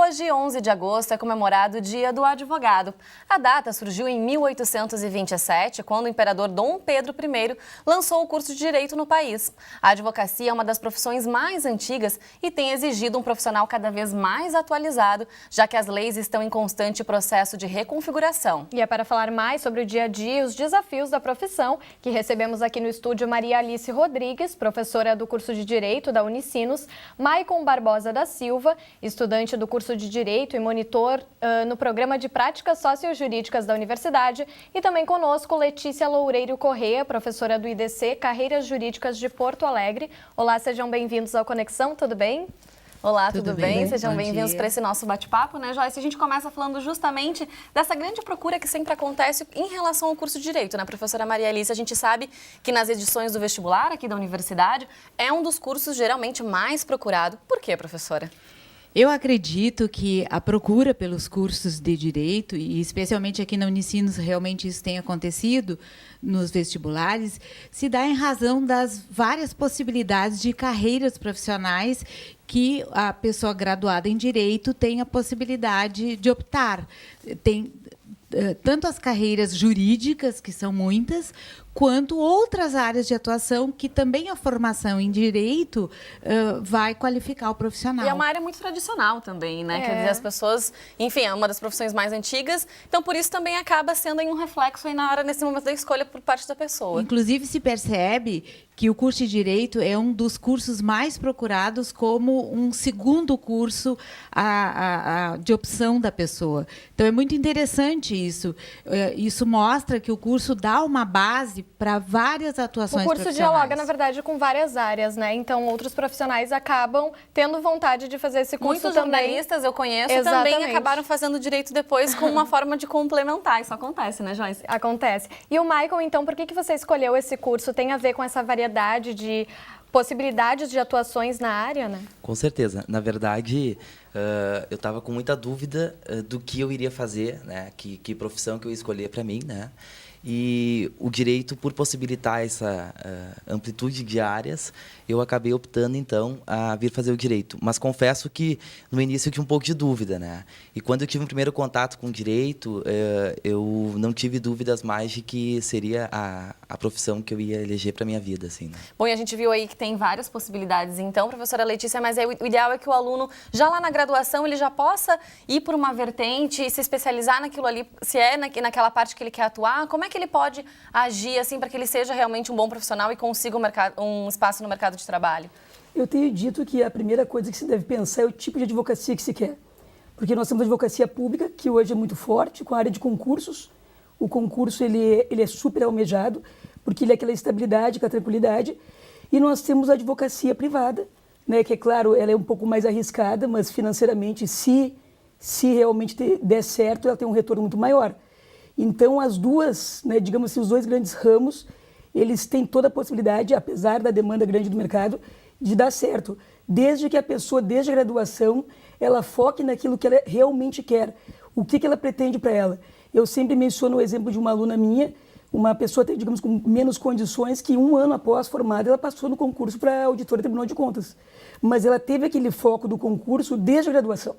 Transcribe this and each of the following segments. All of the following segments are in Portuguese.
Hoje, 11 de agosto, é comemorado o Dia do Advogado. A data surgiu em 1827, quando o imperador Dom Pedro I lançou o curso de Direito no país. A advocacia é uma das profissões mais antigas e tem exigido um profissional cada vez mais atualizado, já que as leis estão em constante processo de reconfiguração. E é para falar mais sobre o dia a dia e os desafios da profissão que recebemos aqui no estúdio Maria Alice Rodrigues, professora do curso de Direito da Unicinos, Maicon Barbosa da Silva, estudante do curso de Direito e monitor no programa de Práticas Sociojurídicas da Universidade, e também conosco Letícia Loureiro Corrêa, professora do IDC Carreiras Jurídicas de Porto Alegre. Olá, sejam bem-vindos ao Conexão, tudo bem? Olá, tudo bem? Sejam bem-vindos para dia. esse nosso bate-papo, né, Joyce? A gente começa falando justamente dessa grande procura que sempre acontece em relação ao curso de Direito, né, professora Maria Alice? A gente sabe que nas edições do vestibular aqui da universidade é um dos cursos geralmente mais procurado. Por quê, professora? Eu acredito que a procura pelos cursos de Direito, e especialmente aqui na Unicinos realmente isso tem acontecido nos vestibulares, se dá em razão das várias possibilidades de carreiras profissionais que a pessoa graduada em Direito tem a possibilidade de optar. Tem tanto as carreiras jurídicas, que são muitas, quanto outras áreas de atuação que também a formação em Direito vai qualificar o profissional. E é uma área muito tradicional também, né? Quer dizer, as pessoas, enfim, é uma das profissões mais antigas, então por isso também acaba sendo um reflexo aí nesse momento da escolha por parte da pessoa. Inclusive se percebe que o curso de Direito é um dos cursos mais procurados como um segundo curso de opção da pessoa. Então é muito interessante isso. Isso mostra que o curso dá uma base para várias atuações profissionais. O curso dialoga, na verdade, com várias áreas, né? Então, outros profissionais acabam tendo vontade de fazer esse curso Muitos também. Jornalistas, eu conheço, Exatamente. também acabaram fazendo Direito depois com uma forma de complementar. Isso acontece, né, Joyce? Acontece. E o Maicon, então, por que você escolheu esse curso? Tem a ver com essa variedade de possibilidades de atuações na área, né? Com certeza. Na verdade, eu estava com muita dúvida do que eu iria fazer, né? Que profissão que eu ia escolher para mim, né? E o Direito, por possibilitar essa amplitude de áreas, eu acabei optando, então, a vir fazer o Direito. Mas confesso que, no início, eu tive um pouco de dúvida, né? E quando eu tive um primeiro contato com o Direito, eu não tive dúvidas mais de que seria a profissão que eu ia eleger para a minha vida, assim, né? Bom, e a gente viu aí que tem várias possibilidades, então, professora Letícia, mas o ideal é que o aluno, já lá na graduação, ele já possa ir por uma vertente e se especializar naquilo ali, se é naquela parte que ele quer atuar. Como é que ele pode agir, assim, para que ele seja realmente um bom profissional e consiga um espaço no mercado de trabalho? Eu tenho dito que a primeira coisa que se deve pensar é o tipo de advocacia que se quer. Porque nós temos a advocacia pública, que hoje é muito forte, com a área de concursos. O concurso ele é super almejado, porque ele é aquela estabilidade, com a tranquilidade. E nós temos a advocacia privada, né, que, é claro, ela é um pouco mais arriscada, mas financeiramente, se realmente der certo, ela tem um retorno muito maior. Então, as duas, né, digamos assim, os dois grandes ramos, eles têm toda a possibilidade, apesar da demanda grande do mercado, de dar certo. Desde que a pessoa, desde a graduação, ela foque naquilo que ela realmente quer. O que ela pretende para ela. Eu sempre menciono o exemplo de uma aluna minha, uma pessoa, digamos, com menos condições, que 1 ano após formada, ela passou no concurso para auditora do Tribunal de Contas. Mas ela teve aquele foco do concurso desde a graduação.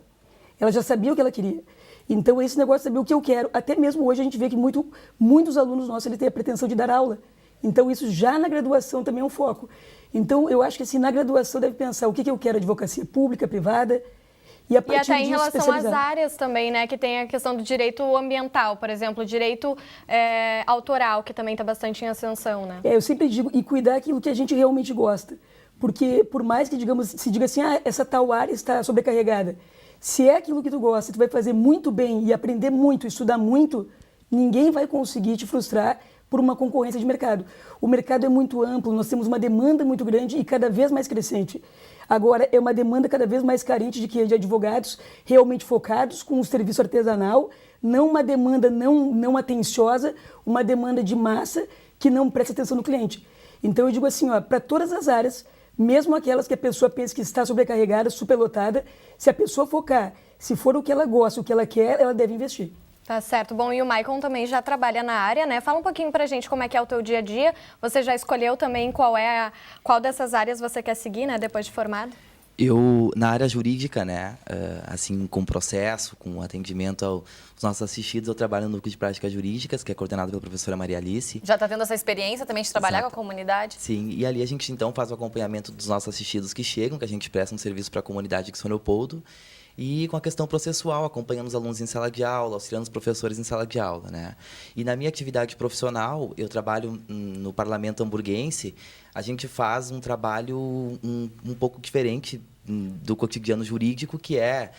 Ela já sabia o que ela queria. Então, esse negócio de saber o que eu quero. Até mesmo hoje a gente vê que muitos alunos nossos eles têm a pretensão de dar aula. Então, isso já na graduação também é um foco. Então, eu acho que assim, na graduação deve pensar o que eu quero, advocacia pública, privada, e a partir E até em disso relação às especializar. áreas também, né? Que tem a questão do direito ambiental, por exemplo, direito autoral, que também está bastante em ascensão, né? Eu sempre digo, e cuidar daquilo que a gente realmente gosta. Porque por mais que, digamos, se diga assim, essa tal área está sobrecarregada, se é aquilo que tu gosta, tu vai fazer muito bem e aprender muito, estudar muito, ninguém vai conseguir te frustrar por uma concorrência de mercado. O mercado é muito amplo, nós temos uma demanda muito grande e cada vez mais crescente. Agora, é uma demanda cada vez mais carente de advogados realmente focados com o serviço artesanal, não uma demanda não atenciosa, uma demanda de massa que não presta atenção no cliente. Então, eu digo assim, para todas as áreas, mesmo aquelas que a pessoa pensa que está sobrecarregada, superlotada, se a pessoa focar, se for o que ela gosta, o que ela quer, ela deve investir. Tá certo. Bom, e o Maicon também já trabalha na área, né? Fala um pouquinho pra gente como é que é o teu dia a dia. Você já escolheu também qual dessas áreas você quer seguir, né, depois de formado? Eu, na área jurídica, né, assim, com processo, com atendimento aos nossos assistidos, eu trabalho no Núcleo de Práticas Jurídicas, que é coordenado pela professora Maria Alice. Já está tendo essa experiência também de trabalhar Exato. com a comunidade? Sim, e ali a gente, então, faz o acompanhamento dos nossos assistidos que chegam, que a gente presta um serviço para a comunidade de São Leopoldo, e com a questão processual, acompanhando os alunos em sala de aula, auxiliando os professores em sala de aula, né? E na minha atividade profissional, eu trabalho no Parlamento Hamburguense, a gente faz um trabalho um pouco diferente do cotidiano jurídico, que é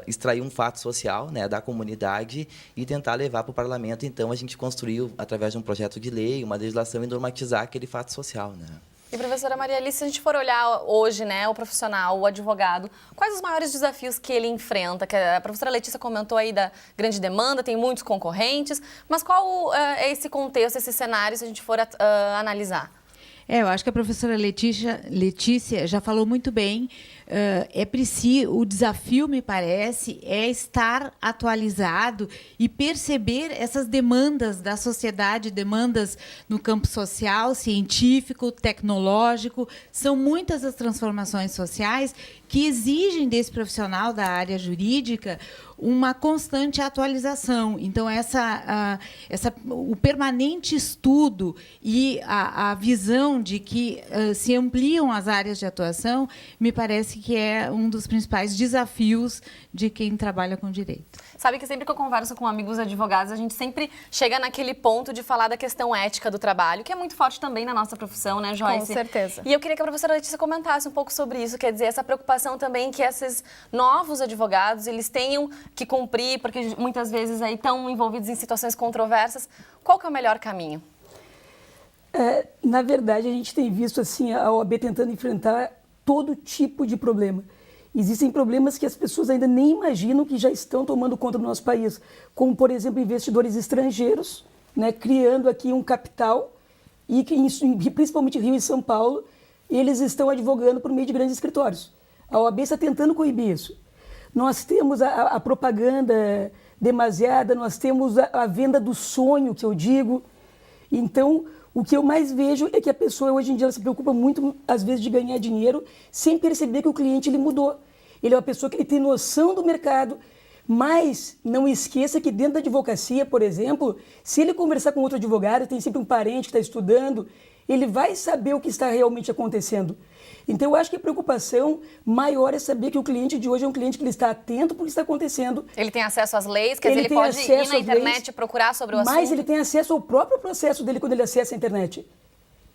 extrair um fato social, né, da comunidade e tentar levar para o parlamento. Então, a gente construiu, através de um projeto de lei, uma legislação e normatizar aquele fato social, né? E, professora Maria Alice, se a gente for olhar hoje, né, o profissional, o advogado, quais os maiores desafios que ele enfrenta? Que a professora Letícia comentou aí da grande demanda, tem muitos concorrentes, mas qual é esse contexto, esse cenário, se a gente for analisar? Eu acho que a professora Letícia já falou muito bem. É preciso, o desafio, me parece, é estar atualizado e perceber essas demandas da sociedade, demandas no campo social, científico, tecnológico. São muitas as transformações sociais que exigem desse profissional da área jurídica uma constante atualização. Então, o permanente estudo e a visão de que se ampliam as áreas de atuação, me parece que é um dos principais desafios de quem trabalha com direito. Sabe que sempre que eu converso com amigos advogados, a gente sempre chega naquele ponto de falar da questão ética do trabalho, que é muito forte também na nossa profissão, né, Joyce? Com certeza. E eu queria que a professora Letícia comentasse um pouco sobre isso, quer dizer, essa preocupação também que esses novos advogados, eles tenham que cumprir, porque muitas vezes aí estão envolvidos em situações controversas. Qual que é o melhor caminho? Na verdade, a gente tem visto assim, a OAB tentando enfrentar todo tipo de problema. Existem problemas que as pessoas ainda nem imaginam que já estão tomando conta do nosso país, como, por exemplo, investidores estrangeiros, né, criando aqui um capital, e que, principalmente Rio e São Paulo, eles estão advogando por meio de grandes escritórios. A OAB está tentando coibir isso. Nós temos a propaganda demasiada, nós temos a venda do sonho, que eu digo. Então, o que eu mais vejo é que a pessoa, hoje em dia, ela se preocupa muito, às vezes, de ganhar dinheiro, sem perceber que o cliente ele mudou. Ele é uma pessoa que ele tem noção do mercado, mas não esqueça que dentro da advocacia, por exemplo, se ele conversar com outro advogado, tem sempre um parente que está estudando, ele vai saber o que está realmente acontecendo. Então, eu acho que a preocupação maior é saber que o cliente de hoje é um cliente que ele está atento para o que está acontecendo. Ele tem acesso às leis, quer dizer, ele pode ir na internet e procurar sobre o assunto. Mas ele tem acesso ao próprio processo dele quando ele acessa a internet.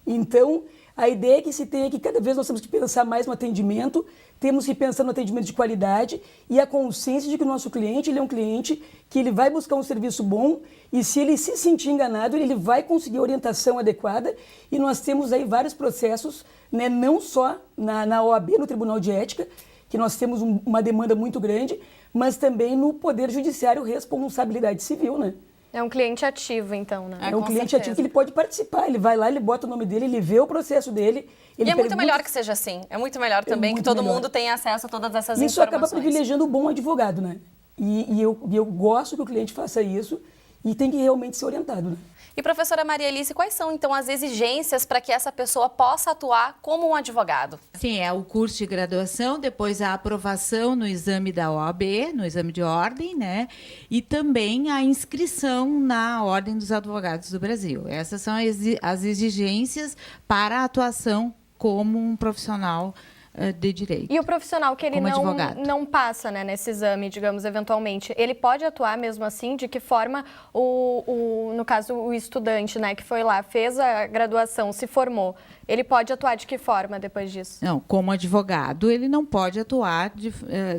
Então, a ideia que se tem é que cada vez nós temos que pensar mais no atendimento, temos que pensar no atendimento de qualidade e a consciência de que o nosso cliente ele é um cliente que ele vai buscar um serviço bom e se ele se sentir enganado, ele vai conseguir a orientação adequada e nós temos aí vários processos, né, não só na OAB, no Tribunal de Ética, que nós temos uma demanda muito grande, mas também no Poder Judiciário Responsabilidade Civil, né? É um cliente ativo, então, né? É um cliente ativo que ele pode participar, ele vai lá, ele bota o nome dele, ele vê o processo dele. E é muito melhor que seja assim, é muito melhor também que todo mundo tenha acesso a todas essas informações. Isso acaba privilegiando o bom advogado, né? E eu gosto que o cliente faça isso e tem que realmente ser orientado, né? E, professora Maria Alice, quais são, então, as exigências para que essa pessoa possa atuar como um advogado? Sim, é o curso de graduação, depois a aprovação no exame da OAB, no exame de ordem, né? E também a inscrição na Ordem dos Advogados do Brasil. Essas são as exigências para a atuação como um profissional de direito. E o profissional que ele não passa, né, nesse exame, digamos, eventualmente, ele pode atuar mesmo assim? De que forma no caso, o estudante, né, que foi lá, fez a graduação, se formou, ele pode atuar de que forma depois disso? Não, como advogado, ele não pode atuar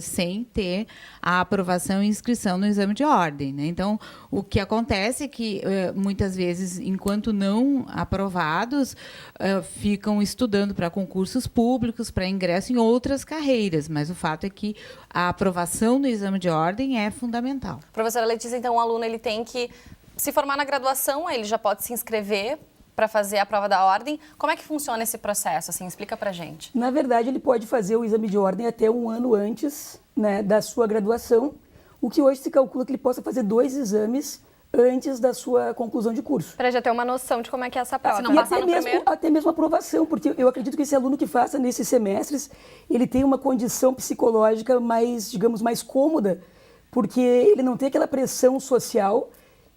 sem ter a aprovação e inscrição no exame de ordem, né? Então, o que acontece é que, muitas vezes, enquanto não aprovados, ficam estudando para concursos públicos, para ingresso em outras carreiras, mas o fato é que a aprovação no exame de ordem é fundamental. Professora Letícia, então, o aluno ele tem que se formar na graduação, ele já pode se inscrever para fazer a prova da ordem. Como é que funciona esse processo? Assim, explica para a gente. Na verdade, ele pode fazer o exame de ordem até um ano antes, né, da sua graduação, o que hoje se calcula que ele possa fazer 2 exames antes da sua conclusão de curso. Para já ter uma noção de como é que é essa prova. Se não E passar no primeiro... até mesmo aprovação, porque eu acredito que esse aluno que faça nesses semestres, ele tem uma condição psicológica mais, digamos, mais cômoda, porque ele não tem aquela pressão social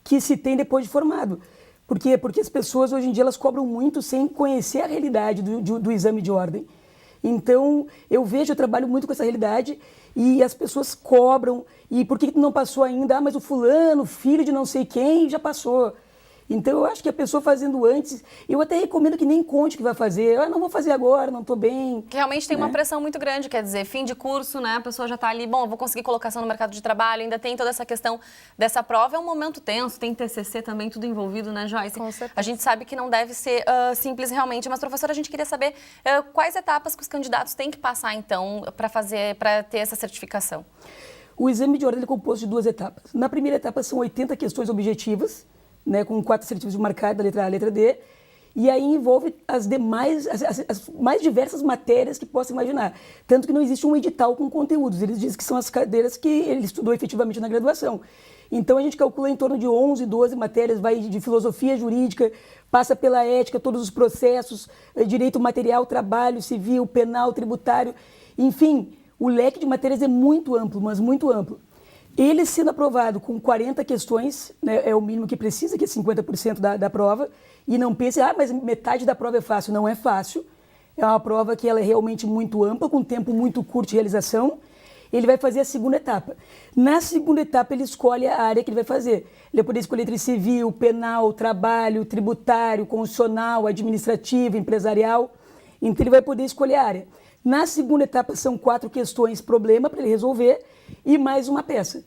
que se tem depois de formado. Por quê? Porque as pessoas hoje em dia elas cobram muito sem conhecer a realidade do exame de ordem. Então, eu trabalho muito com essa realidade e as pessoas cobram. E por que não passou ainda? Ah, mas o fulano, filho de não sei quem, já passou. Então, eu acho que a pessoa fazendo antes, eu até recomendo que nem conte o que vai fazer. Ah, não vou fazer agora, não estou bem. Que realmente tem uma pressão muito grande, quer dizer, fim de curso, né? A pessoa já está ali, bom, eu vou conseguir colocação no mercado de trabalho, ainda tem toda essa questão dessa prova. É um momento tenso, tem TCC também, tudo envolvido, né, Joyce? Com certeza. A gente sabe que não deve ser simples realmente, mas, professora, a gente queria saber quais etapas que os candidatos têm que passar, então, para ter essa certificação. O exame de ordem é composto de 2 etapas. Na primeira etapa são 80 questões objetivas, né, com 4 assertivos marcados da letra A à letra D, e aí envolve as demais, as mais diversas matérias que possa imaginar. Tanto que não existe um edital com conteúdos, eles dizem que são as cadeiras que ele estudou efetivamente na graduação. Então a gente calcula em torno de 11, 12 matérias, vai de filosofia jurídica, passa pela ética, todos os processos, direito material, trabalho, civil, penal, tributário, enfim, o leque de matérias é muito amplo, mas muito amplo. Ele sendo aprovado com 40 questões, né, é o mínimo que precisa, que é 50% da prova, e não pense, mas metade da prova é fácil. Não é fácil, é uma prova que ela é realmente muito ampla, com tempo muito curto de realização. Ele vai fazer a segunda etapa. Na segunda etapa, ele escolhe a área que ele vai fazer. Ele vai poder escolher entre civil, penal, trabalho, tributário, constitucional, administrativo, empresarial. Então, ele vai poder escolher a área. Na segunda etapa, são 4 questões problema para ele resolver e mais uma peça.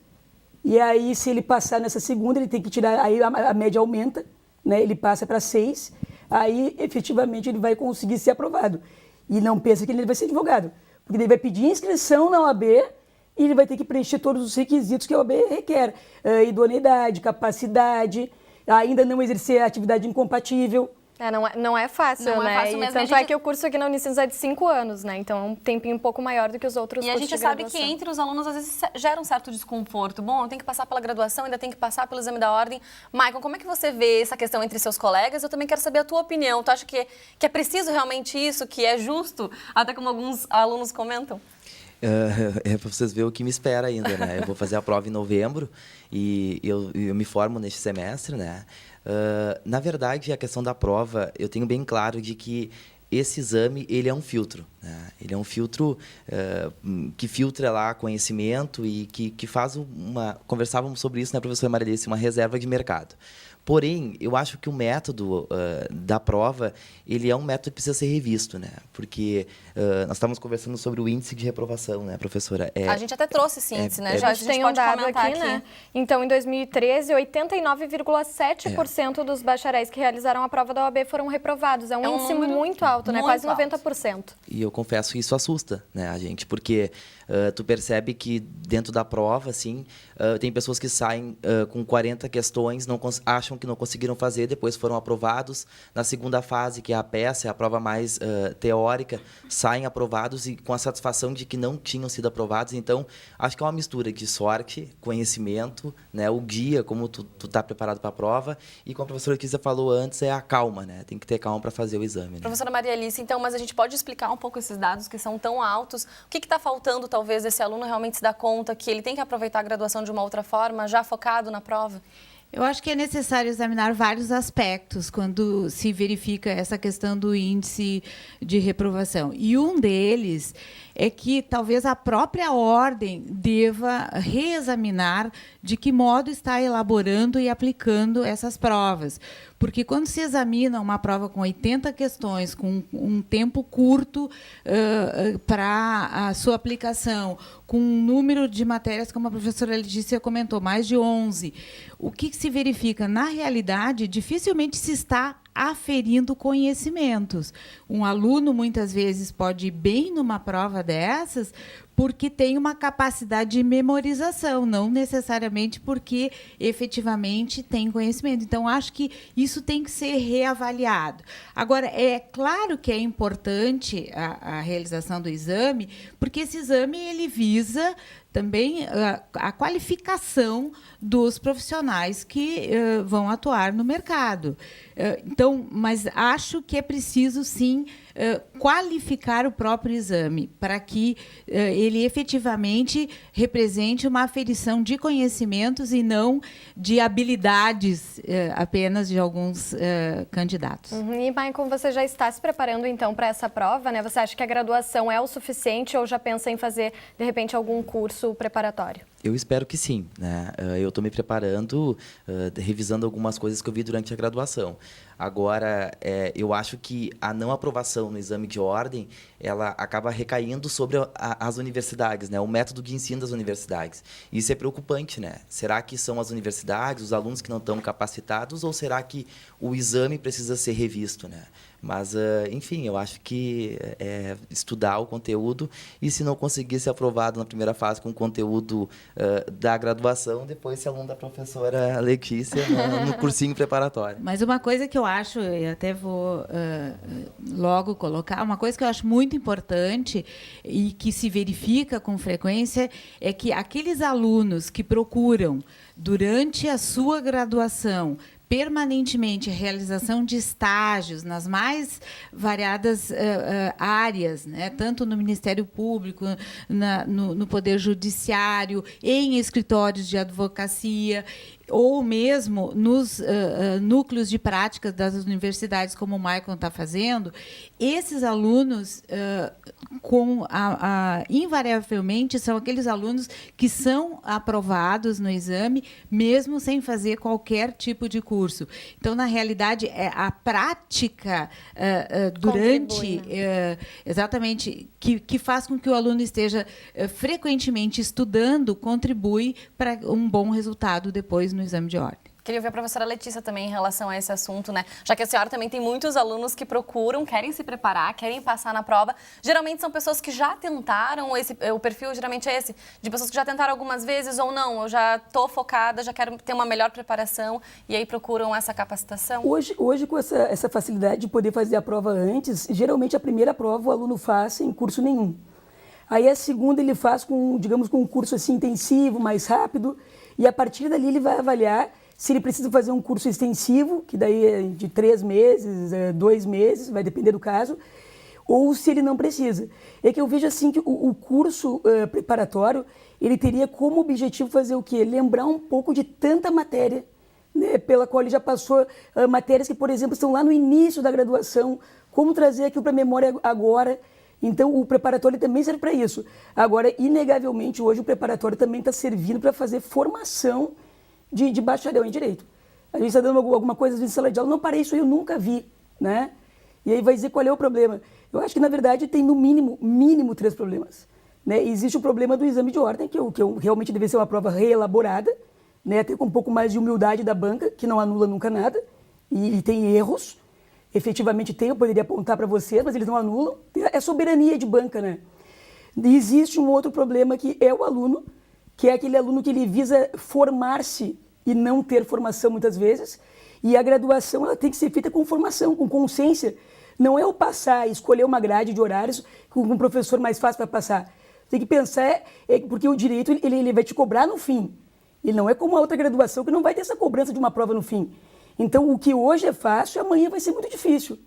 E aí, se ele passar nessa segunda, ele tem que tirar, aí a média aumenta, né? Ele passa para 6, aí efetivamente ele vai conseguir ser aprovado. E não pensa que ele vai ser advogado, porque ele vai pedir inscrição na OAB e ele vai ter que preencher todos os requisitos que a OAB requer. Idoneidade, capacidade, ainda não exercer atividade incompatível. Não é fácil, não né? É fácil mesmo. Tanto é que o curso aqui na Unicinos é de 5 anos, né? Então é um tempinho um pouco maior do que os outros cursos de graduação. E a gente sabe que entre os alunos, às vezes, gera um certo desconforto. Bom, eu tenho que passar pela graduação, ainda tenho que passar pelo exame da ordem. Maicon, como é que você vê essa questão entre seus colegas? Eu também quero saber a tua opinião. Tu acha que é preciso realmente isso, que é justo, até como alguns alunos comentam? É para vocês verem o que me espera ainda, né? Eu vou fazer a prova em novembro e eu me formo neste semestre, né? Na verdade, a questão da prova, eu tenho bem claro de que esse exame ele é um filtro, né? Ele é um filtro que filtra lá conhecimento e que faz conversávamos sobre isso, né, professora Maria Alice, uma reserva de mercado. Porém, eu acho que o método da prova, ele é um método que precisa ser revisto, né? Porque nós estávamos conversando sobre o índice de reprovação, né, professora? A gente até trouxe esse índice, né? Já a gente tem um dado aqui, né? Então, em 2013, 89,7% dos bacharéis que realizaram a prova da OAB foram reprovados. É um índice muito alto, né? Quase 90%. E eu confesso que isso assusta, né, a gente, porque tu percebe que dentro da prova, assim, tem pessoas que saem com 40 questões, acham que não conseguiram fazer, depois foram aprovados. Na segunda fase, que é a peça, é a prova mais teórica, saem aprovados e com a satisfação de que não tinham sido aprovados. Então, acho que é uma mistura de sorte, conhecimento, né, o guia, como tu tá preparado para a prova, e como a professora Letícia falou antes, é a calma, né? Tem que ter calma para fazer o exame. Né? Professora Maria Alice, então, mas a gente pode explicar um pouco esses dados que são tão altos? O que está faltando, talvez, desse aluno realmente se dar conta que ele tem que aproveitar a graduação de uma outra forma, já focado na prova? Eu acho que é necessário examinar vários aspectos quando se verifica essa questão do índice de reprovação. E um deles é que talvez a própria ordem deva reexaminar de que modo está elaborando e aplicando essas provas. Porque quando se examina uma prova com 80 questões, com um tempo curto para a sua aplicação, com um número de matérias, como a professora Letícia comentou, mais de 11, o que se verifica? Na realidade, dificilmente se está aferindo conhecimentos. Um aluno, muitas vezes, pode ir bem numa prova dessas porque tem uma capacidade de memorização, não necessariamente porque efetivamente tem conhecimento. Então, acho que isso tem que ser reavaliado. Agora, é claro que é importante a realização do exame, porque esse exame ele visa também a qualificação dos profissionais que vão atuar no mercado. Então, mas acho que é preciso, sim, qualificar o próprio exame para que ele efetivamente represente uma aferição de conhecimentos e não de habilidades apenas de alguns candidatos. E, Maicon, você já está se preparando, então, para essa prova, né? Você acha que a graduação é o suficiente ou já pensa em fazer, de repente, algum curso preparatório? Eu espero que sim, né? Eu estou me preparando, revisando algumas coisas que eu vi durante a graduação. Agora, eu acho que a não aprovação no exame de ordem, ela acaba recaindo sobre as universidades, né? O método de ensino das universidades. Isso é preocupante, né? Será que são as universidades, os alunos que não estão capacitados, ou será que o exame precisa ser revisto, né? Mas, enfim, eu acho que é estudar o conteúdo e, se não conseguir ser aprovado na primeira fase com o conteúdo da graduação, depois ser aluno da professora Letícia no cursinho preparatório. Mas uma coisa que eu acho, e até vou logo colocar, uma coisa que eu acho muito importante e que se verifica com frequência é que aqueles alunos que procuram, durante a sua graduação, permanentemente a realização de estágios nas mais variadas áreas, né? Tanto no Ministério Público, no Poder Judiciário, em escritórios de advocacia, ou mesmo nos núcleos de práticas das universidades, como o Maicon está fazendo, esses alunos, invariavelmente, são aqueles alunos que são aprovados no exame, mesmo sem fazer qualquer tipo de curso. Então, na realidade, a prática durante... exatamente, que faz com que o aluno esteja frequentemente estudando, contribui para um bom resultado depois no exame de ordem. Queria ouvir a professora Letícia também em relação a esse assunto, né? Já que a senhora também tem muitos alunos que procuram, querem se preparar, querem passar na prova. Geralmente são pessoas que já tentaram, o perfil geralmente é esse, de pessoas que já tentaram algumas vezes ou não, eu já estou focada, já quero ter uma melhor preparação e aí procuram essa capacitação? Hoje com essa facilidade de poder fazer a prova antes, geralmente a primeira prova o aluno faz sem curso nenhum. Aí a segunda ele faz com um curso assim, intensivo, mais rápido, e a partir dali ele vai avaliar se ele precisa fazer um curso extensivo, que daí é de 3 meses, 2 meses, vai depender do caso, ou se ele não precisa. É que eu vejo assim que o curso preparatório, ele teria como objetivo fazer o quê? Lembrar um pouco de tanta matéria, né, pela qual ele já passou, matérias que, por exemplo, estão lá no início da graduação, como trazer aquilo para a memória agora. Então, o preparatório também serve para isso. Agora, inegavelmente, hoje o preparatório também está servindo para fazer formação de bacharel em Direito. A gente está dando alguma coisa de sala de aula, não parei, isso aí eu nunca vi, né? E aí vai dizer qual é o problema. Eu acho que, na verdade, tem no mínimo 3 problemas. Né? Existe o problema do exame de ordem, que realmente deve ser uma prova reelaborada, né? Até com um pouco mais de humildade da banca, que não anula nunca nada, e tem erros. Efetivamente tem, eu poderia apontar para vocês, mas eles não anulam. É soberania de banca, né? E existe um outro problema que é o aluno, que é aquele aluno que ele visa formar-se e não ter formação muitas vezes. E a graduação ela tem que ser feita com formação, com consciência. Não é o passar, escolher uma grade de horários com um professor mais fácil para passar. Tem que pensar, porque o direito ele vai te cobrar no fim. Ele não é como a outra graduação que não vai ter essa cobrança de uma prova no fim. Então, o que hoje é fácil, amanhã vai ser muito difícil.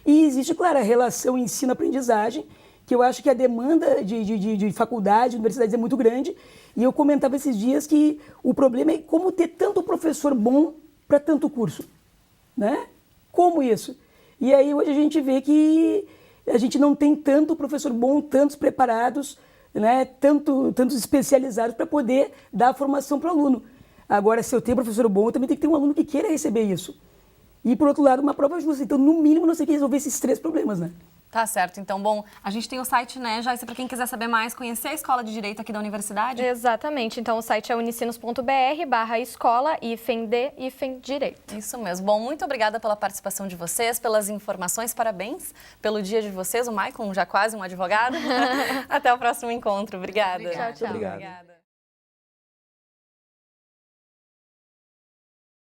E existe, claro, a relação ensino-aprendizagem, que eu acho que a demanda de faculdades, universidades é muito grande. E eu comentava esses dias que o problema é como ter tanto professor bom para tanto curso. Né? Como isso? E aí hoje a gente vê que a gente não tem tanto professor bom, tantos preparados, né? Tantos especializados para poder dar a formação para o aluno. Agora, se eu tenho professor bom, eu também tenho que ter um aluno que queira receber isso. E, por outro lado, uma prova justa. Então, no mínimo, nós temos que resolver esses 3 problemas, né? Tá certo. Então, bom, a gente tem o site, né, Joyce, para quem quiser saber mais, conhecer a Escola de Direito aqui da universidade. Exatamente. Então, o site é unicinos.br/escola-direito. Isso mesmo. Bom, muito obrigada pela participação de vocês, pelas informações, parabéns pelo dia de vocês. O Maicon já quase um advogado. Até o próximo encontro. Obrigada. Tchau, tchau. Obrigado. Obrigada.